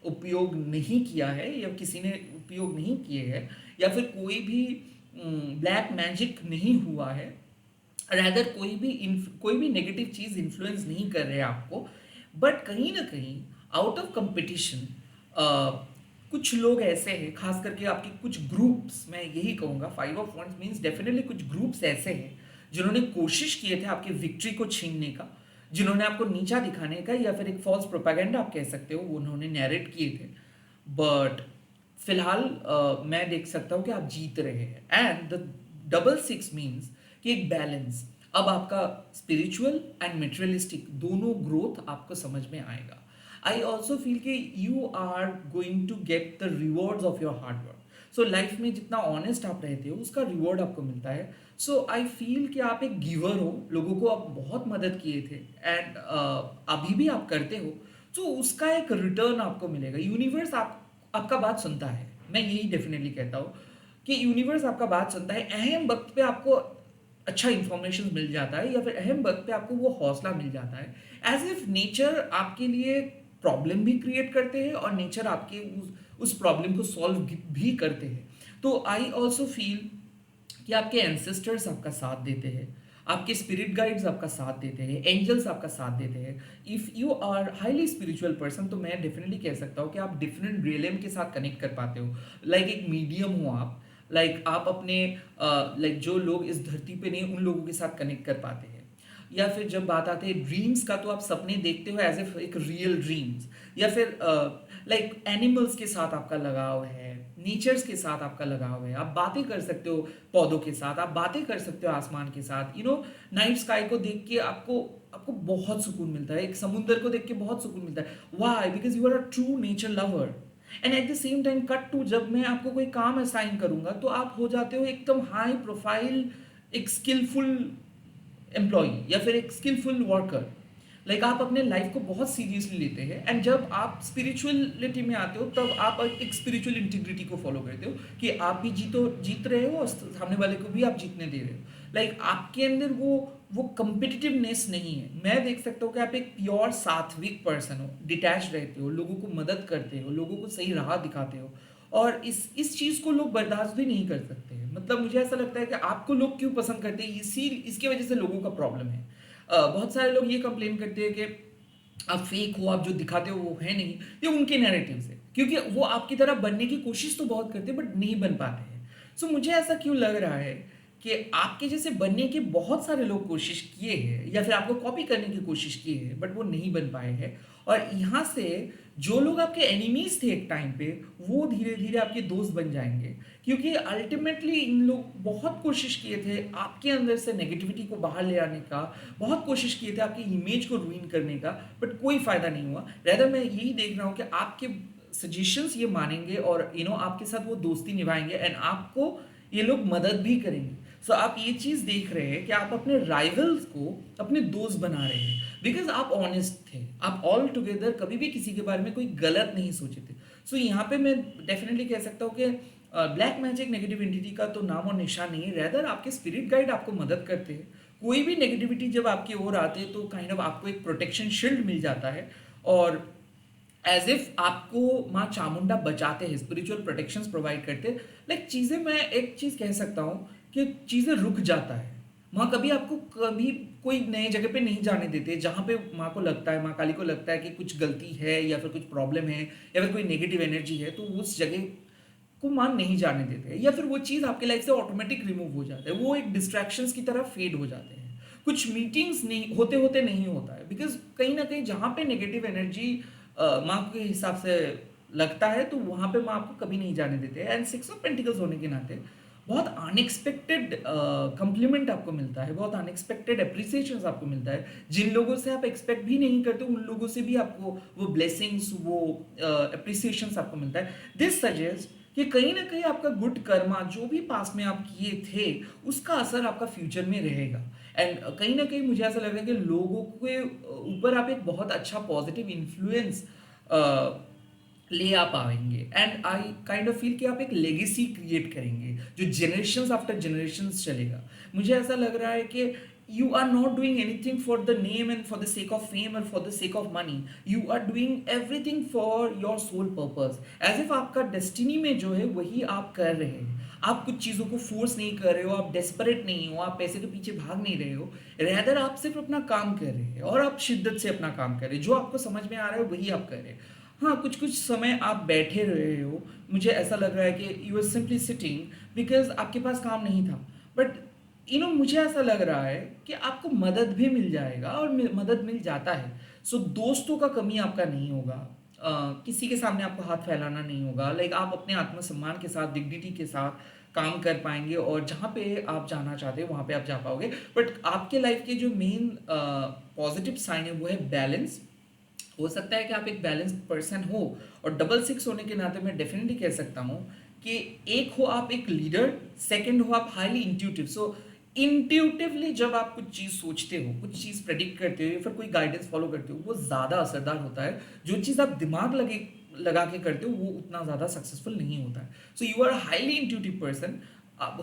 उपयोग नहीं किया है, या किसी ने उपयोग नहीं किए हैं, या फिर कोई भी ब्लैक मैजिक नहीं हुआ है, रैदर कोई भी नेगेटिव चीज़ इन्फ्लुएंस नहीं कर रहे हैं आपको। बट कहीं ना कहीं आउट ऑफ कंपटीशन कुछ लोग ऐसे हैं, खास करके आपके कुछ ग्रुप्स, मैं यही कहूँगा 5 ऑफ 1 मीन्स डेफिनेटली कुछ ग्रुप्स ऐसे हैं जिन्होंने कोशिश किए थे आपकी विक्ट्री को छीनने का, जिन्होंने आपको नीचा दिखाने का, या फिर एक फॉल्स प्रोपेगेंडा आप कह सकते हो, वो उन्होंने नैरेट किए थे। बट फिलहाल मैं देख सकता हूँ कि आप जीत रहे हैं, and the double six means कि एक बैलेंस। अब आपका स्पिरिचुअल एंड मेटेरियलिस्टिक दोनों ग्रोथ आपको समझ में आएगा। आई ऑल्सो फील कि you are going to get the rewards of your hard work. So life में जितना ऑनेस्ट आप रहते हो उसका रिवॉर्ड आपको मिलता है। सो आई फील कि आप एक गिवर हो, लोगों को आप बहुत मदद किए थे, एंड अभी भी आप करते हो, तो उसका एक रिटर्न आपको मिलेगा। यूनिवर्स आपका बात सुनता है, मैं यही डेफिनेटली कहता हूँ कि यूनिवर्स आपका बात सुनता है। अहम वक्त पे आपको अच्छा इंफॉर्मेशन मिल जाता है, या फिर अहम वक्त पे आपको वो हौसला मिल जाता है। एज इफ नेचर आपके लिए प्रॉब्लम भी क्रिएट करते हैं, और नेचर आपके उस प्रॉब्लम को सॉल्व भी करते हैं। तो आई ऑल्सो फील कि आपके एंसेस्टर्स आपका साथ देते हैं, आपके स्पिरिट गाइड्स आपका साथ देते हैं, एंजल्स आपका साथ देते हैं। If you are highly spiritual person, तो मैं डेफिनेटली कह सकता हूँ कि आप डिफरेंट रियलम के साथ कनेक्ट कर पाते हो। लाइक एक मीडियम हो आप, आप अपने जो लोग इस धरती पे नहीं, उन लोगों के साथ कनेक्ट कर पाते हैं। या फिर जब बात आती है ड्रीम्स का, तो आप सपने देखते हो एज ए एक रियल ड्रीम्स। या फिर एनिमल्स के साथ आपका लगाव है, नेचर्स के साथ आपका लगाव है, आप बातें कर सकते हो पौधों के साथ, आप बातें कर सकते हो आसमान के साथ। नाइट स्काई को देख के आपको आपको बहुत सुकून मिलता है, एक समुंदर को देख के बहुत सुकून मिलता है। Why? Because you are a true nature lover. And at the same time cut to, जब मैं आपको कोई काम असाइन करूंगा, तो आप हो जाते हो एकदम हाई प्रोफाइल, एक स्किलफुल एम्प्लॉई, या फिर एक स्किलफुल वर्कर। आप अपने लाइफ को बहुत सीरियसली लेते हैं, एंड जब आप स्पिरिचुअलिटी में आते हो, तब आप एक स्पिरिचुअल इंटीग्रिटी को फॉलो करते हो कि आप भी जीत रहे हो, और सामने वाले को भी आप जीतने दे रहे हो। आपके अंदर वो कम्पिटिटिवनेस नहीं है। मैं देख सकता हूँ कि आप एक प्योर सात्विक पर्सन हो, डिटैच रहते हो, लोगों को मदद करते हो, लोगों को सही राह दिखाते हो, और इस चीज़ को लोग बर्दाश्त भी नहीं कर सकते हैं। मतलब मुझे ऐसा लगता है कि आपको लोग क्यों पसंद करते हैं, इसकी वजह से लोगों का प्रॉब्लम है। बहुत सारे लोग ये कंप्लेन करते हैं कि आप फेक हो, आप जो दिखाते हो वो है नहीं। ये उनके नैरेटिव्स है, क्योंकि वो आपकी तरह बनने की कोशिश तो बहुत करते हैं, बट नहीं बन पाते हैं। सो मुझे ऐसा क्यों लग रहा है कि आपके जैसे बनने के बहुत सारे लोग कोशिश किए हैं, या फिर आपको कॉपी करने की कोशिश की है, बट वो नहीं बन पाए हैं। और यहाँ से जो लोग आपके एनिमीज थे एक टाइम पे, वो धीरे धीरे आपके दोस्त बन जाएंगे, क्योंकि अल्टीमेटली इन लोग बहुत कोशिश किए थे आपके अंदर से नेगेटिविटी को बाहर ले आने का, बहुत कोशिश किए थे आपकी इमेज को रूइन करने का, बट कोई फायदा नहीं हुआ। रैदर मैं यही देख रहा हूँ कि आपके सजेशंस ये मानेंगे, और आपके साथ वो दोस्ती निभाएंगे, एंड आपको ये लोग मदद भी करेंगे। सो आप ये चीज़ देख रहे हैं कि आप अपने राइवल्स को अपने दोस्त बना रहे हैं, बिकॉज आप ऑनेस्ट थे, आप ऑल टुगेदर कभी भी किसी के बारे में कोई गलत नहीं सोचे थे। सो यहाँ पे मैं डेफिनेटली कह सकता हूँ कि ब्लैक मैजिक नेगेटिव एंटिटी का तो नाम और निशान नहीं है, रैदर आपके स्पिरिट गाइड आपको मदद करते हैं। कोई भी नेगेटिविटी जब आपकी ओर आते हैं, तो काइंड ऑफ आपको एक प्रोटेक्शन शील्ड मिल जाता है, और एज इफ आपको माँ चामुंडा बचाते हैं, स्पिरिचुअल प्रोटेक्शंस प्रोवाइड करते हैं। चीज़ें, मैं एक चीज़ कह सकता हूँ कि चीज़ें रुक जाता है। माँ कभी आपको कभी कोई नए जगह पे नहीं जाने देते, जहाँ पे माँ को लगता है, माँ काली को लगता है कि कुछ गलती है, या फिर कुछ प्रॉब्लम है, या फिर कोई नेगेटिव एनर्जी है, तो उस जगह को मान नहीं जाने देते, या फिर वो चीज़ आपके लाइफ से ऑटोमेटिक रिमूव हो जाता है, वो एक डिस्ट्रैक्शंस की तरह फेड हो जाते हैं। कुछ मीटिंग्स नहीं होते होते नहीं होता है, बिकॉज कहीं ना कहीं जहाँ पे नेगेटिव एनर्जी माँ के हिसाब से लगता है, तो वहाँ पे माँ आपको कभी नहीं जाने देते। एंड 6 ऑफ पेंटिकल्स होने के नाते बहुत अनएक्सपेक्टेड कॉम्प्लीमेंट आपको मिलता है, बहुत अनएक्सपेक्टेड एप्रिसिएशंस आपको मिलता है, जिन लोगों से आप एक्सपेक्ट भी नहीं करते उन लोगों से भी आपको वो ब्लेसिंग्स, वो एप्रिसिएशंस आपको मिलता है। दिस सजेस्ट कि कहीं ना कहीं आपका गुड कर्मा जो भी पास्ट में आप किए थे उसका असर आपका फ्यूचर में रहेगा। एंड कहीं ना कहीं मुझे ऐसा लग रहा है कि लोगों के ऊपर आप एक बहुत अच्छा पॉजिटिव इन्फ्लुएंस ले आ पाएंगे। And I kind of feel कि आप एक लेगेसी क्रिएट करेंगे जो जनरेशंस आफ्टर जनरेशंस चलेगा। मुझे ऐसा लग रहा है कि you are not doing anything for the name and for the sake of fame और for the sake of money, you are doing everything for your soul purpose, as if आपका destiny में जो है वही आप कर रहे हैं। आप कुछ चीज़ों को फोर्स नहीं कर रहे हो, आप डेस्परेट नहीं हो, आप पैसे के पीछे भाग नहीं रहे हो, रैदर आप सिर्फ अपना काम कर रहे हैं और आप शिद्दत से अपना काम कर रहे हैं, जो आपको समझ में आ रहा है वही आप कर रहे हैं। हाँ, कुछ कुछ समय आप बैठे रहे हो, मुझे ऐसा लग रहा है कि you are simply sitting because आपके पास काम नहीं था, बट मुझे ऐसा लग रहा है कि आपको मदद भी मिल जाएगा और मदद मिल जाता है। सो दोस्तों का कमी आपका नहीं होगा, किसी के सामने आपको हाथ फैलाना नहीं होगा, लाइक आप अपने आत्मसम्मान के साथ, डिग्निटी के साथ काम कर पाएंगे और जहाँ पे आप जाना चाहते हो वहाँ पे आप जा पाओगे। बट आपके लाइफ के जो मेन पॉजिटिव साइन है वो है बैलेंस। हो सकता है कि आप एक बैलेंस्ड पर्सन हो, और डबल सिक्स होने के नाते मैं डेफिनेटली कह सकता हूँ कि एक हो आप एक लीडर, सेकंड हो आप हाईली इंट्यूटिव। सो इंट्यूटिवली जब आप कुछ चीज़ सोचते हो, कुछ चीज़ प्रेडिक्ट करते हो या फिर कोई गाइडेंस फॉलो करते हो, वो ज़्यादा असरदार होता है। जो चीज़ आप दिमाग लगा के करते हो वो उतना ज़्यादा सक्सेसफुल नहीं होता है। So you are highly intuitive person.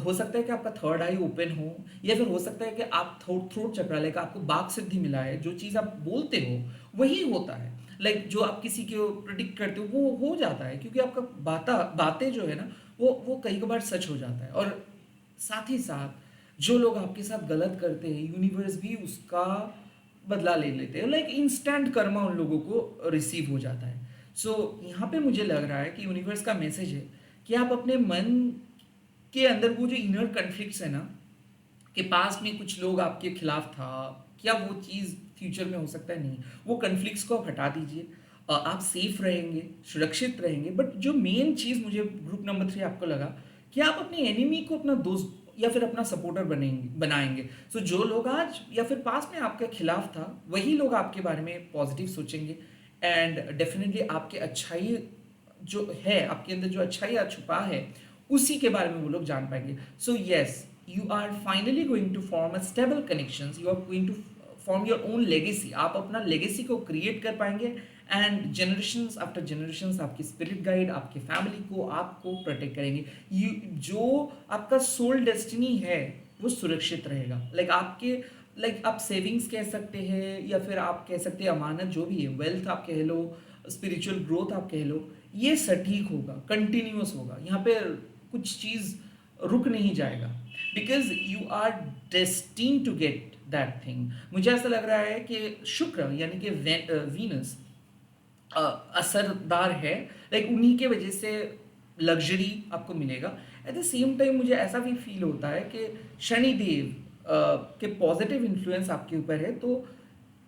हो सकता है कि आपका थर्ड आई ओपन हो, या फिर हो सकता है कि आप थ्रोट चक्रा, लाइक आपको बाक सिद्धि मिला है, जो चीज़ आप बोलते हो वही होता है। लाइक जो आप किसी को प्रिडिक्ट करते हो वो हो जाता है, क्योंकि आपका बातें जो है ना वो कई बार सच हो जाता है। और साथ ही साथ जो लोग आपके साथ गलत करते हैं यूनिवर्स भी उसका बदला ले लेते हैं, लाइक इंस्टेंट कर्मा उन लोगों को रिसीव हो जाता है। सो यहाँ पे मुझे लग रहा है कि यूनिवर्स का मैसेज है कि आप अपने मन के अंदर वो जो इनर कन्फ्लिक्ट्स है ना, कि पास्ट में कुछ लोग आपके खिलाफ था, क्या वो चीज़ फ्यूचर में हो सकता है? नहीं, वो कन्फ्लिक्ट्स को आप हटा दीजिए, आप सेफ रहेंगे, सुरक्षित रहेंगे। बट जो मेन चीज़ मुझे ग्रुप नंबर 3 आपको लगा कि आप अपने एनिमी को अपना दोस्त या फिर अपना सपोर्टर बनाएंगे। सो जो लोग आज या फिर पास्ट में आपके खिलाफ था वही लोग आपके बारे में पॉजिटिव सोचेंगे, एंड डेफिनेटली आपके अच्छाई जो है, आपके अंदर जो अच्छाई आज छुपा है उसी के बारे में वो लोग जान पाएंगे। So yes, you are finally going to form a stable connections, you are going to form your own legacy, आप अपना legacy को create कर पाएंगे, एंड generations आफ्टर generations आपकी स्पिरिट गाइड आपकी फैमिली को आपको प्रोटेक्ट करेंगे। जो आपका सोल डेस्टिनी है वो सुरक्षित रहेगा। लाइक आप सेविंग्स कह सकते हैं या फिर आप कह सकते हैं अमानत, जो भी है, वेल्थ आप कह लो, स्पिरिचुअल ग्रोथ आप कह लो, ये सटीक होगा, कंटिन्यूअस होगा, यहाँ पे कुछ चीज़ रुक नहीं जाएगा, because you are destined to get that thing. मुझे ऐसा लग रहा है कि शुक्र यानी कि वीनस असरदार है, लाइक उन्हीं के वजह से लग्जरी आपको मिलेगा। एट द सेम टाइम मुझे ऐसा भी फील होता है कि शनिदेव के पॉजिटिव इन्फ्लुएंस आपके ऊपर है, तो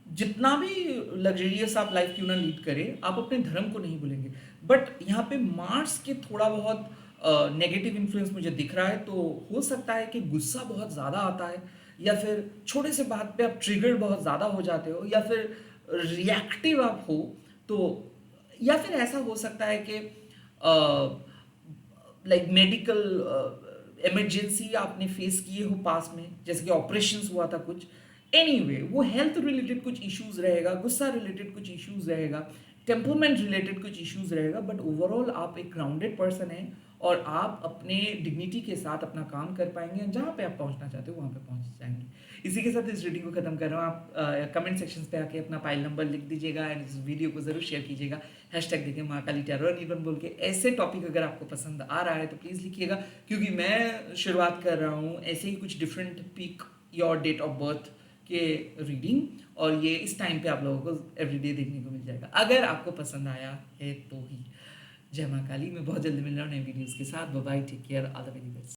जितना भी लग्जरियस आप लाइफ क्यों ना लीड करें, आप अपने धर्म को नहीं भूलेंगे। बट यहाँ पे मार्स के थोड़ा बहुत नेगेटिव इन्फ्लुएंस मुझे दिख रहा है, तो हो सकता है कि गुस्सा बहुत ज़्यादा आता है, या फिर छोटे से बात पे आप ट्रिगर बहुत ज़्यादा हो जाते हो, या फिर रिएक्टिव आप हो, तो या फिर ऐसा हो सकता है कि लाइक मेडिकल इमरजेंसी आपने फेस किए हो पास में, जैसे कि ऑपरेशंस हुआ था कुछ। एनीवे, वो हेल्थ रिलेटेड कुछ इश्यूज रहेगा, गुस्सा रिलेटेड कुछ इश्यूज रहेगा, टेम्परमेंट रिलेटेड कुछ इश्यूज रहेगा, बट ओवरऑल आप एक ग्राउंडेड पर्सन हैं और आप अपने डिग्निटी के साथ अपना काम कर पाएंगे, जहाँ पे आप पहुँचना चाहते हो वहाँ पे पहुँच जाएंगे। इसी के साथ इस रीडिंग को खत्म कर रहा हूँ। आप कमेंट सेक्शन पे आके अपना पाइल नंबर लिख दीजिएगा, एंड इस वीडियो को जरूर शेयर कीजिएगा, हैशटैग देखिए महाकाली टैरो और बोल के। ऐसे टॉपिक अगर आपको पसंद आ रहा है तो प्लीज़ लिखिएगा, क्योंकि मैं शुरुआत कर रहा हूँ ऐसे ही कुछ different pick your date of birth के रीडिंग, और ये इस टाइम पे आप लोगों को एवरीडे देखने को मिल जाएगा, अगर आपको पसंद आया है तो ही। जय मां काली। मैं बहुत जल्दी मिल रहा हूँ नए वीडियोस के साथ। Bye bye, take care, all the very best.